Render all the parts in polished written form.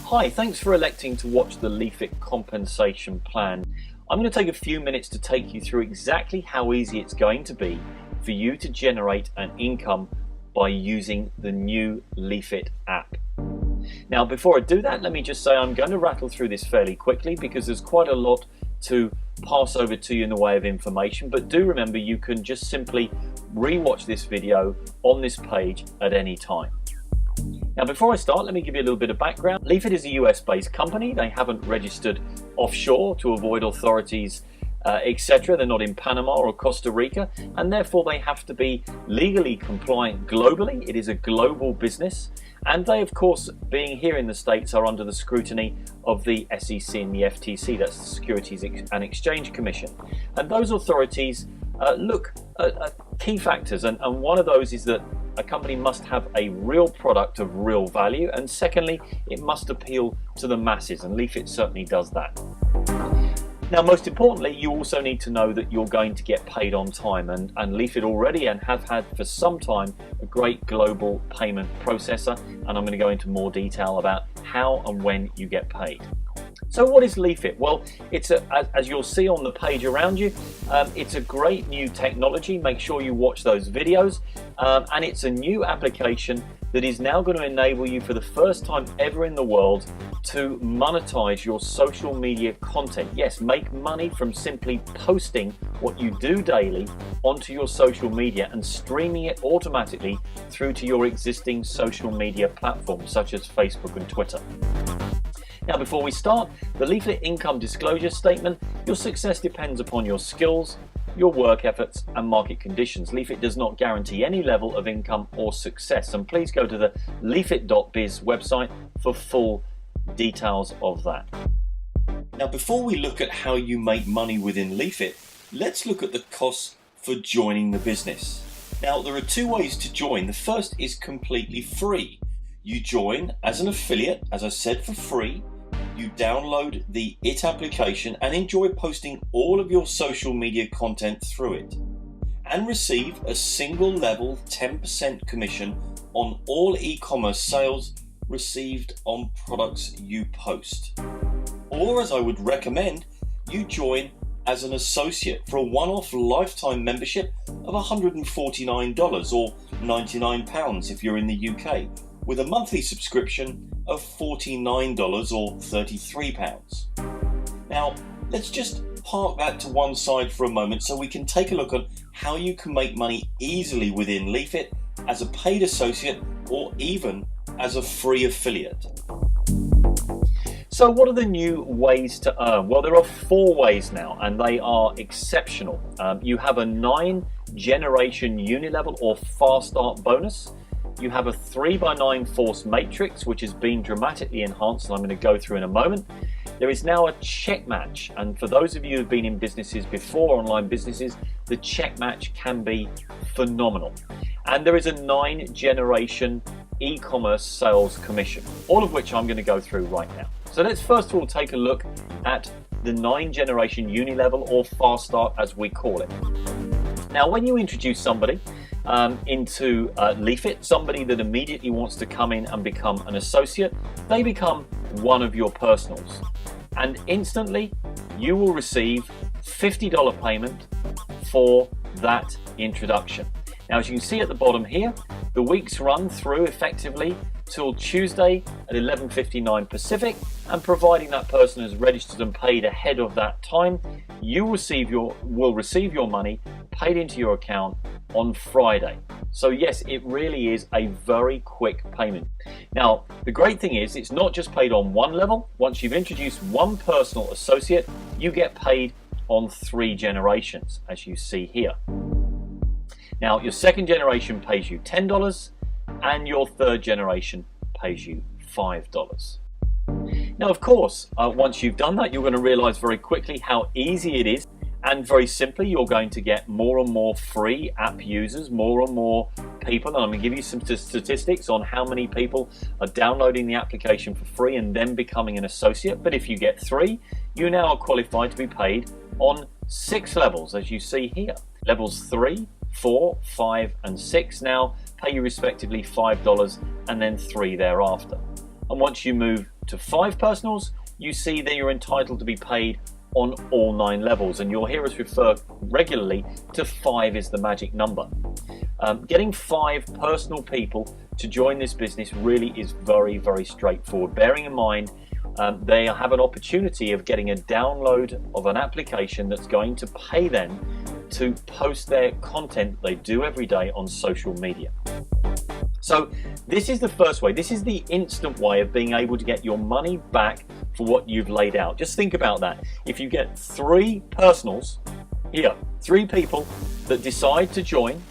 Hi, thanks for electing to watch the Leafit compensation plan. I'm going to take a few minutes to take you through exactly how easy it's going to be for you to generate an income by using the new Leafit app. Now, before I do that, let me just say I'm going to rattle through this fairly quickly because there's quite a lot to pass over to you in the way of information, but do remember you can just simply re-watch this video on this page at any time. Now, before I start, let me give you a little bit of background. Leafit is a US-based company. They haven't registered offshore to avoid authorities, etc. They're not in Panama or Costa Rica, and therefore they have to be legally compliant globally. It is a global business, and they, of course, being here in the States, are under the scrutiny of the SEC and the FTC, that's the Securities and Exchange Commission. And those authorities look at key factors, and one of those is that a company must have a real product of real value, and secondly, it must appeal to the masses, and Leafit certainly does that. Now, most importantly, you also need to know that you're going to get paid on time, and Leafit already and have had for some time a great global payment processor, and I'm going to go into more detail about how and when you get paid. So what is Leafit? Well, it's as you'll see on the page around you, it's a great new technology. Make sure you watch those videos, and it's a new application that is now going to enable you for the first time ever in the world to monetize your social media content. Yes, make money from simply posting what you do daily onto your social media and streaming it automatically through to your existing social media platforms such as Facebook and Twitter. Now, before we start, the Leafit income disclosure statement: your success depends upon your skills, your work efforts and market conditions. Leafit does not guarantee any level of income or success, and please go to the leafit.biz website for full details of that. Now, before we look at how you make money within Leafit, let's look at the costs for joining the business. Now, there are two ways to join. The first is completely free. You join as an affiliate, as I said, for free. You download the IT application and enjoy posting all of your social media content through it, and receive a single level 10% commission on all e-commerce sales received on products you post. Or, as I would recommend, you join as an associate for a one-off lifetime membership of $149 or £99 if you're in the UK, with a monthly subscription of $49 or £33. Now, let's just park that to one side for a moment so we can take a look at how you can make money easily within Leafit as a paid associate or even as a free affiliate. So what are the new ways to earn? Well, there are 4 ways now, and they are exceptional. You have a 9-generation unilevel or fast start bonus. You have a 3x9 force matrix, which has been dramatically enhanced, and I'm going to go through in a moment. There is now a check match, and for those of you who've been in businesses before, online businesses, the check match can be phenomenal. And there is a 9-generation e-commerce sales commission, all of which I'm going to go through right now. So let's first of all take a look at the 9-generation unilevel or fast start, as we call it. Now, when you introduce somebody into Leafit, somebody that immediately wants to come in and become an associate, they become one of your personals, and instantly you will receive $50 payment for that introduction. Now, as you can see at the bottom here, the weeks run through effectively till Tuesday at 11:59 Pacific, and providing that person is registered and paid ahead of that time, you will receive your money paid into your account on Friday. So yes, it really is a very quick payment. Now, the great thing is it's not just paid on one level. Once you've introduced one personal associate, you get paid on 3 generations, as you see here. Now, your second generation pays you $10, and your third generation pays you $5. Now, of course, once you've done that, you're going to realize very quickly how easy it is. And very simply, you're going to get more and more free app users, more and more people. And I'm going to give you some statistics on how many people are downloading the application for free and then becoming an associate. But if you get 3, you now are qualified to be paid on 6 levels, as you see here. Levels 3, 4, 5, and 6 now pay you respectively $5 and then $3 thereafter. And once you move to 5 personals, you see that you're entitled to be paid on all 9 levels, and you'll hear us refer regularly to 5 is the magic number. Getting 5 personal people to join this business really is very, very straightforward, bearing in mind they have an opportunity of getting a download of an application that's going to pay them to post their content they do every day on social media. So this is the first way. This is the instant way of being able to get your money back for what you've laid out. Just think about that. If you get 3 personals here, 3 people that decide to join,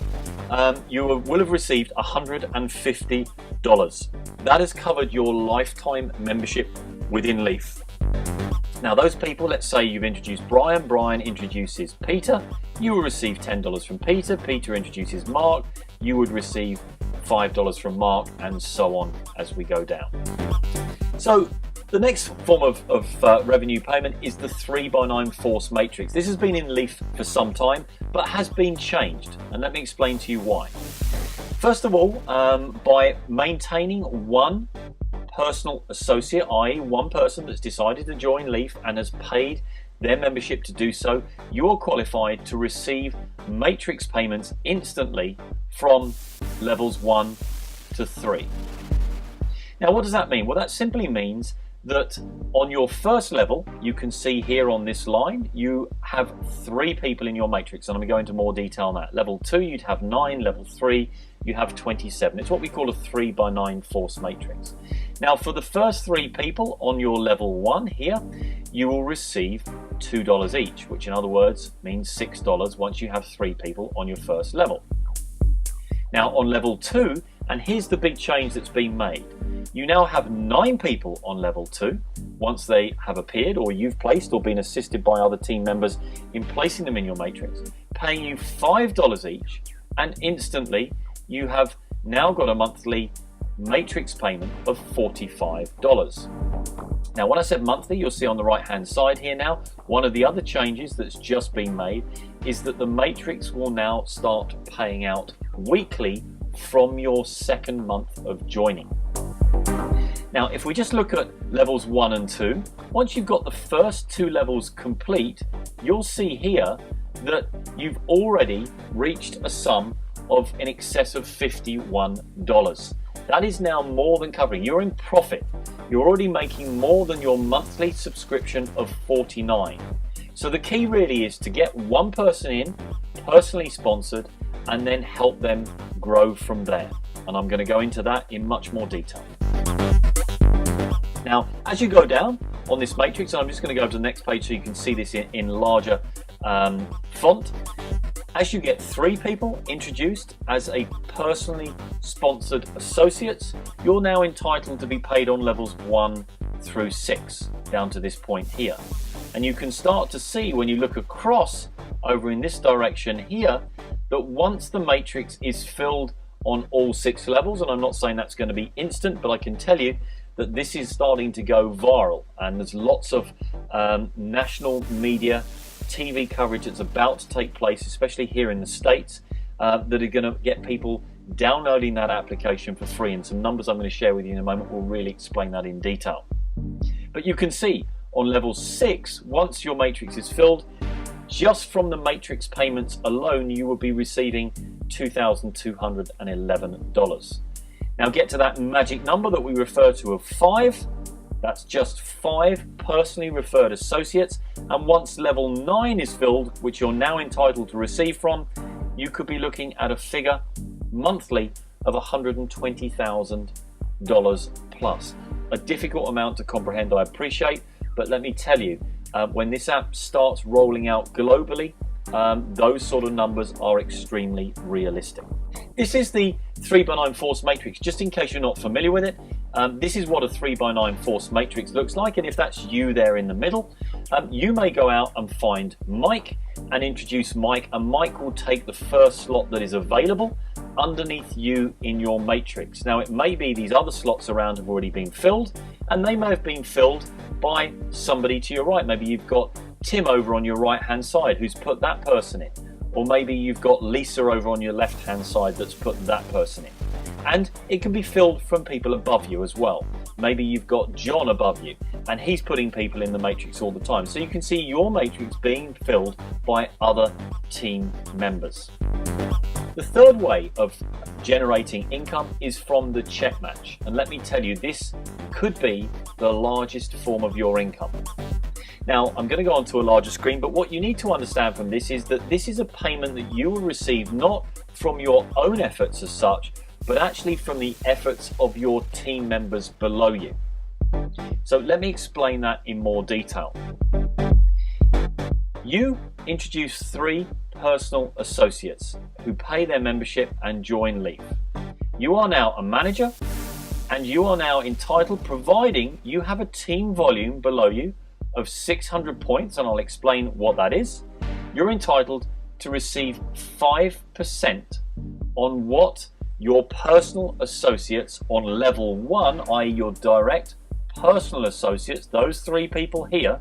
you will have received $150. That has covered your lifetime membership within Leaf. Now those people, let's say you've introduced Brian, Brian introduces Peter, you will receive $10 from Peter, Peter introduces Mark, you would receive $5 from Mark, and so on as we go down. So the next form of revenue payment is the 3x9 force matrix. This has been in Leaf for some time, but has been changed, and let me explain to you why. First of all, by maintaining one personal associate, i.e. one person that's decided to join Leaf and has paid their membership to do so, you are qualified to receive matrix payments instantly from levels 1 to 3. Now what does that mean? Well, that simply means that on your first level, you can see here on this line, you have 3 people in your matrix, and I'm going to go into more detail on that. Level 2, you'd have 9, level 3, you have 27. It's what we call a 3x9 force matrix. Now for the first 3 people on your level 1 here, you will receive $2 each, which in other words means $6 once you have 3 people on your first level. Now on level 2, and here's the big change that's been made, you now have 9 people on level 2 once they have appeared or you've placed or been assisted by other team members in placing them in your matrix, paying you $5 each, and instantly you have now got a monthly matrix payment of $45. Now when I said monthly, you'll see on the right hand side here now, one of the other changes that's just been made is that the matrix will now start paying out weekly from your second month of joining. Now if we just look at levels 1 and 2, once you've got the first 2 levels complete, you'll see here that you've already reached a sum of in excess of $51. That is now more than covering. You're in profit. You're already making more than your monthly subscription of $49. So the key really is to get one person in, personally sponsored, and then help them grow from there. And I'm going to go into that in much more detail. Now, as you go down on this matrix, and I'm just going to go to the next page so you can see this in larger font. As you get 3 people introduced as a personally sponsored associates, you're now entitled to be paid on levels 1 through 6, down to this point here. And you can start to see when you look across over in this direction here, that once the matrix is filled on all 6 levels, and I'm not saying that's going to be instant, but I can tell you that this is starting to go viral, and there's lots of national media TV coverage that's about to take place, especially here in the States, that are going to get people downloading that application for free, and some numbers I'm going to share with you in a moment will really explain that in detail. But you can see on level 6, once your matrix is filled, just from the matrix payments alone, you will be receiving $2,211. Now get to that magic number that we refer to of 5. That's just 5 personally referred associates, and once level 9 is filled, which you're now entitled to receive from, you could be looking at a figure monthly of $120,000 plus. A difficult amount to comprehend, I appreciate, but let me tell you, when this app starts rolling out globally, those sort of numbers are extremely realistic. This is the 3x9 force matrix. Just in case you're not familiar with it, this is what a 3x9 force matrix looks like, and if that's you there in the middle, you may go out and find Mike and introduce Mike, and Mike will take the first slot that is available underneath you in your matrix. Now it may be these other slots around have already been filled, and they may have been filled by somebody to your right. Maybe you've got Tim over on your right hand side who's put that person in, or maybe you've got Lisa over on your left hand side that's put that person in. And it can be filled from people above you as well. Maybe you've got John above you and he's putting people in the matrix all the time. So you can see your matrix being filled by other team members. The third way of generating income is from the check match. And let me tell you, this could be the largest form of your income. Now, I'm going to go onto a larger screen, but what you need to understand from this is that this is a payment that you will receive not from your own efforts as such, but actually from the efforts of your team members below you. So let me explain that in more detail. You introduce 3 personal associates who pay their membership and join Leaf. You are now a manager and you are now entitled, providing you have a team volume below you of 600 points, and I'll explain what that is. You're entitled to receive 5% on what your personal associates on level 1, i.e. your direct personal associates, those 3 people here,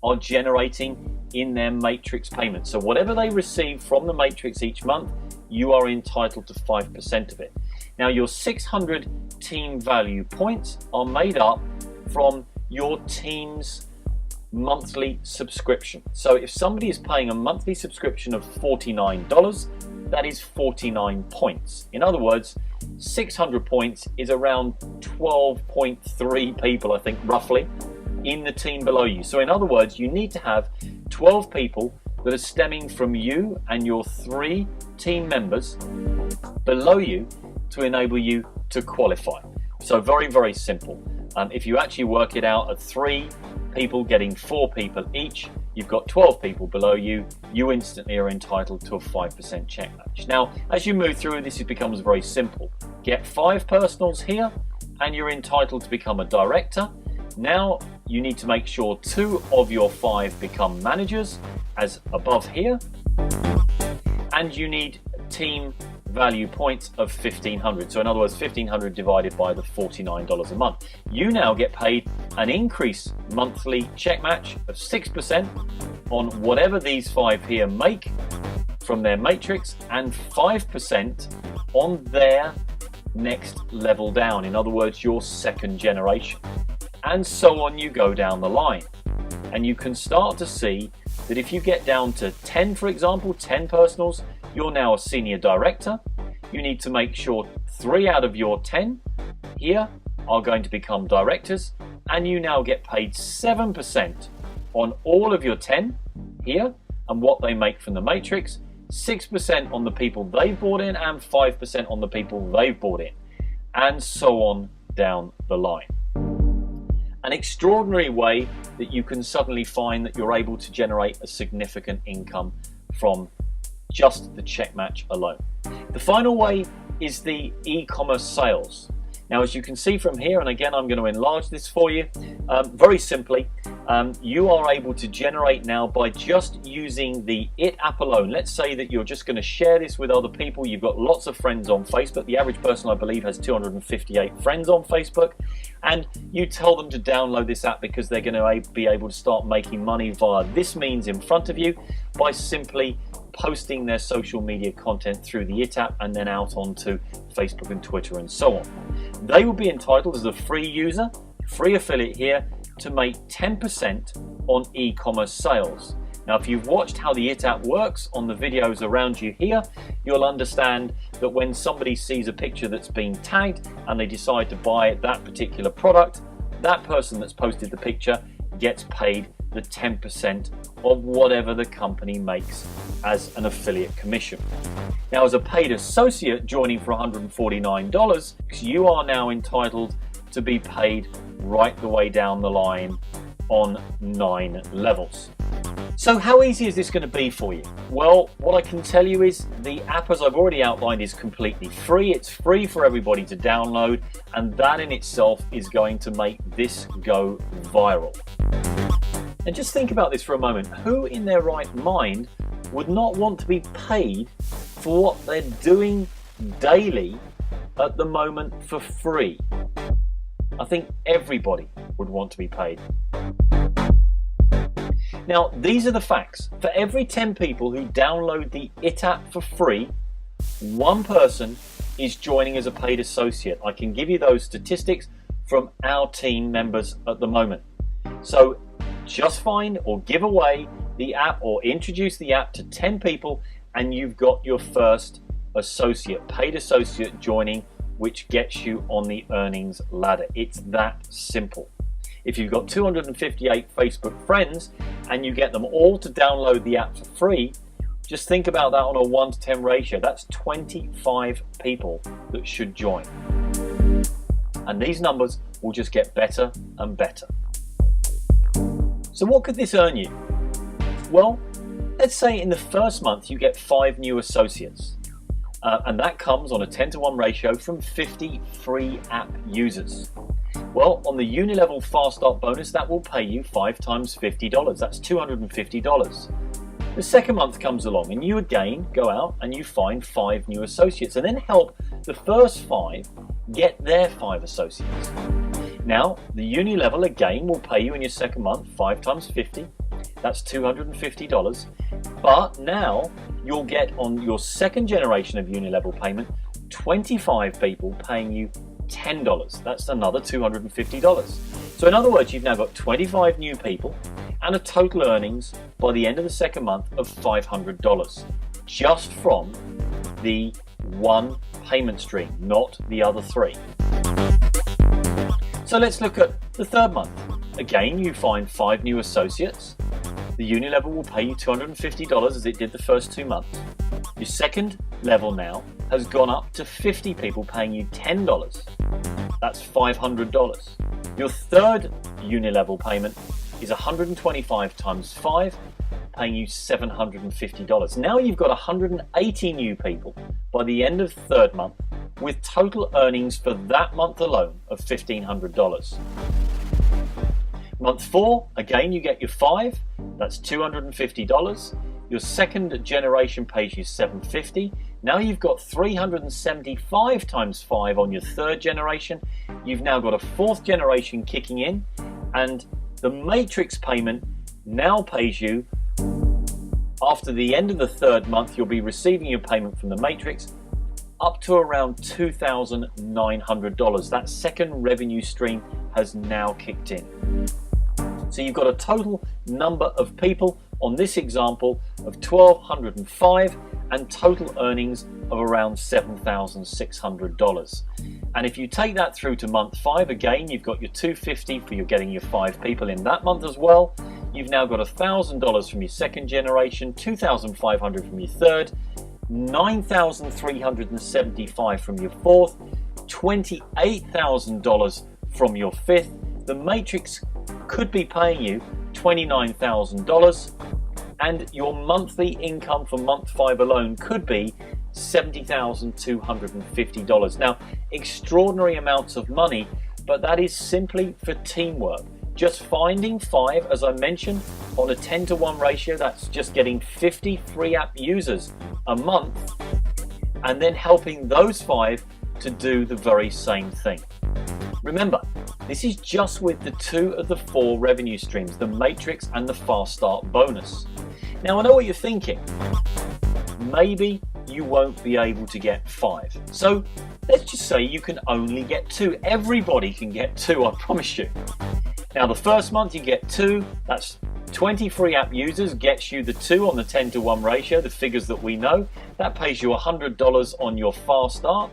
are generating in their matrix payment. So whatever they receive from the matrix each month, you are entitled to 5% of it. Now your 600 team value points are made up from your team's monthly subscription. So if somebody is paying a monthly subscription of $49, that is 49 points. In other words, 600 points is around 12.3 people, I think, roughly, in the team below you. So in other words, you need to have 12 people that are stemming from you and your 3 team members below you to enable you to qualify. So very, very simple. If you actually work it out at 3 people getting 4 people each, you've got 12 people below you, you instantly are entitled to a 5% check match. Now, as you move through this, it becomes very simple. Get 5 personals here and you're entitled to become a director. Now you need to make sure 2 of your 5 become managers, as above here, and you need team value points of 1,500. So in other words, 1,500 divided by the $49 a month. You now get paid an increased monthly check match of 6% on whatever these 5 here make from their matrix, and 5% on their next level down. In other words, your second generation. And so on you go down the line. And you can start to see that if you get down to 10, for example, 10 personals, you're now a senior director. You need to make sure 3 out of your 10 here are going to become directors, and you now get paid 7% on all of your 10 here and what they make from the matrix, 6% on the people they've brought in, and 5% on the people they've brought in, and so on down the line. An extraordinary way that you can suddenly find that you're able to generate a significant income from just the check match alone. The final way is the e-commerce sales. Now, as you can see from here, and again, I'm going to enlarge this for you, very simply, you are able to generate now by just using the IT app alone. Let's say that you're just going to share this with other people. You've got lots of friends on Facebook. The average person, I believe, has 258 friends on Facebook. And you tell them to download this app because they're going to be able to start making money via this means in front of you by simply posting their social media content through the IT app and then out onto Facebook and Twitter and so on. They will be entitled, as a free user, free affiliate here, to make 10% on e-commerce sales. Now, if you've watched how the IT app works on the videos around you here, you'll understand that when somebody sees a picture that's been tagged and they decide to buy that particular product, that person that's posted the picture gets paid the 10% of whatever the company makes as an affiliate commission. Now, as a paid associate joining for $149, you are now entitled to be paid right the way down the line on 9 levels. So how easy is this going to be for you? Well, what I can tell you is the app, as I've already outlined, is completely free. It's free for everybody to download, and that in itself is going to make this go viral. And just think about this for a moment. Who in their right mind would not want to be paid for what they're doing daily at the moment for free? I think everybody would want to be paid. Now, these are the facts. For every 10 people who download the IT app for free, 1 person is joining as a paid associate. I can give you those statistics from our team members at the moment. So just find or give away the app or introduce the app to 10 people and you've got your first associate, paid associate joining, which gets you on the earnings ladder. It's that simple. If you've got 258 Facebook friends and you get them all to download the app for free, just think about that on a 1 to 10 ratio. That's 25 people that should join. And these numbers will just get better and better. So what could this earn you? Well, let's say in the first month you get 5 new associates. And that comes on a 10-to-1 ratio from 50 free app users. Well, on the Unilevel Fast Start bonus, that will pay you 5 times $50. That's $250. The second month comes along and you again go out and you find 5 new associates and then help the first 5 get their 5 associates. Now, the Unilevel again will pay you in your second month 5 times 50. That's $250. But now you'll get on your second generation of Unilevel payment 25 people paying you $10. That's another $250. So in other words, you've now got 25 new people and a total earnings by the end of the second month of $500 just from the one payment stream, not the other 3. So let's look at the third month. Again, you find 5 new associates. The Unilevel will pay you $250 as it did the first 2 months. Your second level now has gone up to 50 people paying you $10. That's $500. Your third Unilevel payment is 125 times 5, paying you $750. Now you've got 180 new people by the end of the third month with total earnings for that month alone of $1,500. Month 4, again you get your 5, that's $250. Your second generation pays you $750. Now you've got 375 times 5 on your third generation. You've now got a fourth generation kicking in, and the matrix payment now pays you, after the end of the third month, you'll be receiving your payment from the matrix up to around $2,900. That second revenue stream has now kicked in. So you've got a total number of people on this example of 1,205 and total earnings of around $7,600. And if you take that through to month 5, again, you've got your $250 for you're getting your 5 people in that month as well. You've now got $1,000 from your second generation, $2,500 from your third, $9,375 from your fourth, $28,000 from your fifth. The matrix could be paying you $29,000, and your monthly income for month 5 alone could be $70,250. Now, extraordinary amounts of money, but that is simply for teamwork. Just finding 5, as I mentioned, on a 10-to-1 ratio, that's just getting 50 free app users a month, and then helping those 5 to do the very same thing. Remember, this is just with the 2 of the 4 revenue streams, the matrix and the fast start bonus. Now, I know what you're thinking. Maybe you won't be able to get 5. So let's just say you can only get 2. Everybody can get 2, I promise you. Now, the first month you get 2, that's 20 free app users, gets you the 2 on the 10-to-1 ratio, the figures that we know. That pays you $100 on your fast start.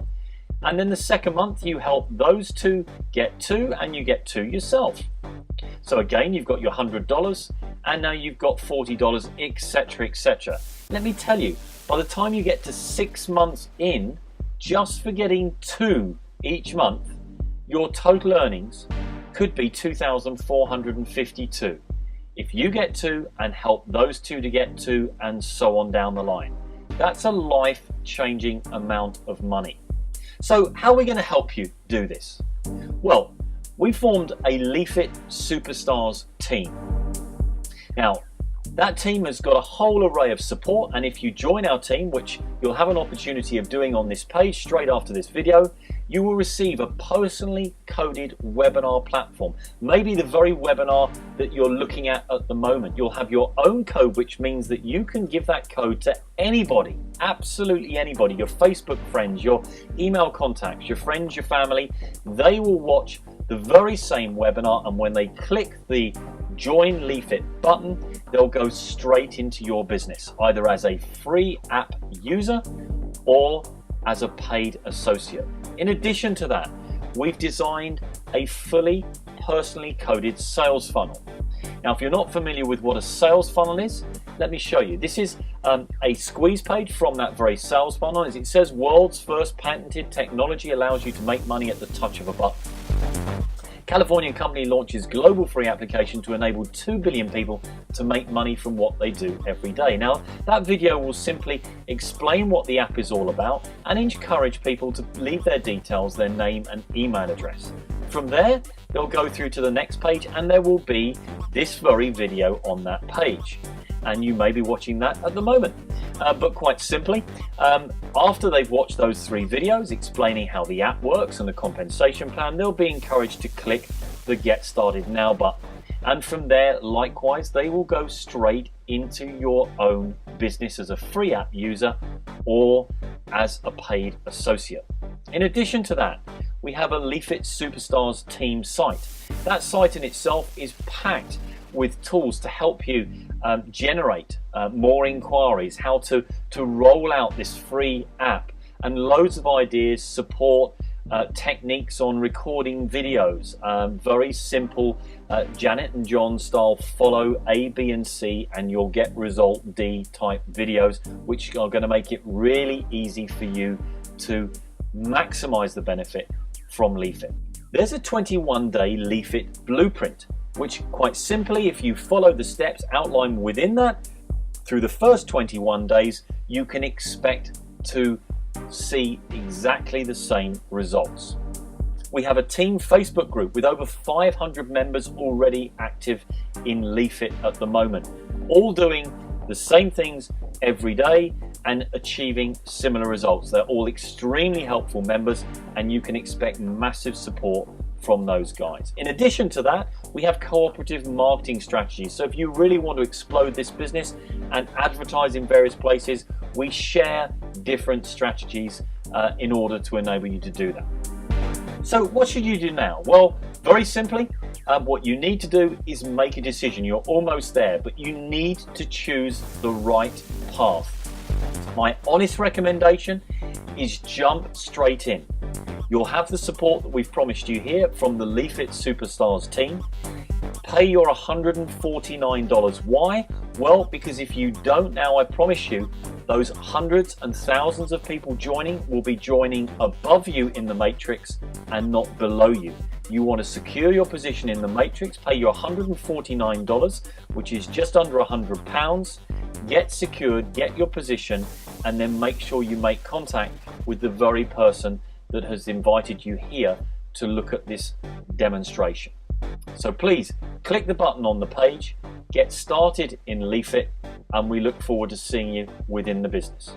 And then the second month you help those 2 get 2 and you get 2 yourself. So again, you've got your $100 and now you've got $40, etc., etc. Let me tell you, by the time you get to 6 months in, just for getting 2 each month, your total earnings could be $2,452. If you get 2 and help those 2 to get 2 and so on down the line. That's a life-changing amount of money. So how are we going to help you do this? Well, we formed a Leafit Superstars team. Now, that team has got a whole array of support, and if you join our team, which you'll have an opportunity of doing on this page straight after this video, you will receive a personally coded webinar platform. Maybe the very webinar that you're looking at the moment. You'll have your own code, which means that you can give that code to anybody, absolutely anybody, your Facebook friends, your email contacts, your friends, your family. They will watch the very same webinar, and when they click the Join Leafit button, they'll go straight into your business, either as a free app user or as a paid associate. In addition to that, we've designed a fully personally coded sales funnel. Now, if you're not familiar with what a sales funnel is, let me show you. This is a squeeze page from that very sales funnel. As it says, world's first patented technology allows you to make money at the touch of a button. Californian company launches global free application to enable 2 billion people to make money from what they do every day. Now, that video will simply explain what the app is all about and encourage people to leave their details, their name and email address. From there, they'll go through to the next page and there will be this very video on that page. And you may be watching that at the moment. But quite simply, after they've watched those 3 videos explaining how the app works and the compensation plan, they'll be encouraged to click the Get Started Now button. And from there, likewise, they will go straight into your own business as a free app user or as a paid associate. In addition to that, we have a Leafit Superstars team site. That site in itself is packed with tools to help you generate more inquiries, how to roll out this free app, and loads of ideas, support, techniques on recording videos, very simple Janet and John style follow A, B and C and you'll get result D type videos, which are going to make it really easy for you to maximize the benefit from Leafit. There's a 21-day Leafit blueprint, which quite simply, if you follow the steps outlined within that, through the first 21 days, you can expect to see exactly the same results. We have a team Facebook group with over 500 members already active in Leafit at the moment, all doing the same things every day and achieving similar results. They're all extremely helpful members and you can expect massive support from those guys. In addition to that, we have cooperative marketing strategies. So if you really want to explode this business and advertise in various places, we share different strategies in order to enable you to do that. So what should you do now? Well, very simply, what you need to do is make a decision. You're almost there, but you need to choose the right path. My honest recommendation is jump straight in. You'll have the support that we've promised you here from the Leafit Superstars team. Pay your $149. Why? Well, because if you don't now, I promise you, those hundreds and thousands of people joining will be joining above you in the matrix and not below you. You want to secure your position in the matrix, pay your $149, which is just under £100, get secured, get your position, and then make sure you make contact with the very person that has invited you here to look at this demonstration. So please click the button on the page, get started in Leafit, and we look forward to seeing you within the business.